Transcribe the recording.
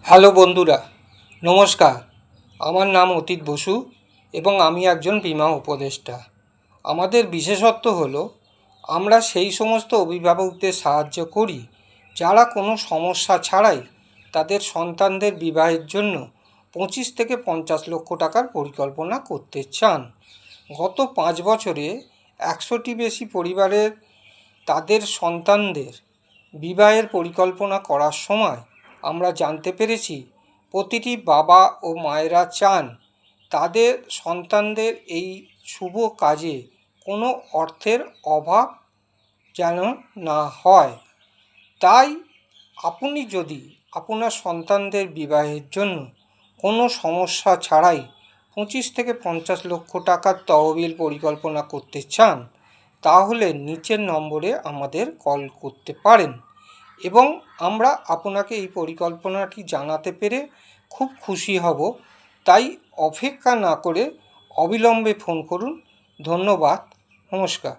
Hello বন্ধুরা, নমস্কার। আমার নাম অতীত বসু এবং আমি একজন বীমা উপদেষ্টা। আমাদের বিশেষত্ব হলো আমরা সেই সমস্ত অভিভাবকদের সাহায্য করি যারা কোনো সমস্যা ছাড়াই তাদের সন্তানদের বিবাহের জন্য 25 থেকে 50 লক্ষ টাকার পরিকল্পনা করতে চান। গত 5 বছরে 100টি বেশি পরিবারের তাদের সন্তানদের বিবাহের পরিকল্পনা করার সময় আমরা জানতে পেরেছি প্রতিটি বাবা ও মায়েরা চান তাদের সন্তানদের এই শুভ কাজে কোনো অর্থের অভাব যেন না হয়। তাই আপনি যদি আপনার সন্তানদের বিবাহের জন্য কোনো সমস্যা ছাড়াই 25 থেকে 50 লক্ষ টাকার তহবিল পরিকল্পনা করতে চান, তাহলে নিচের নম্বরে আমাদের কল করতে পারেন এবং আমরা আপনাকে এই পরিকল্পনাটি জানাতে পেরে খুব খুশি হব। তাই অপেক্ষা না করে অবিলম্বে ফোন করুন। ধন্যবাদ। নমস্কার।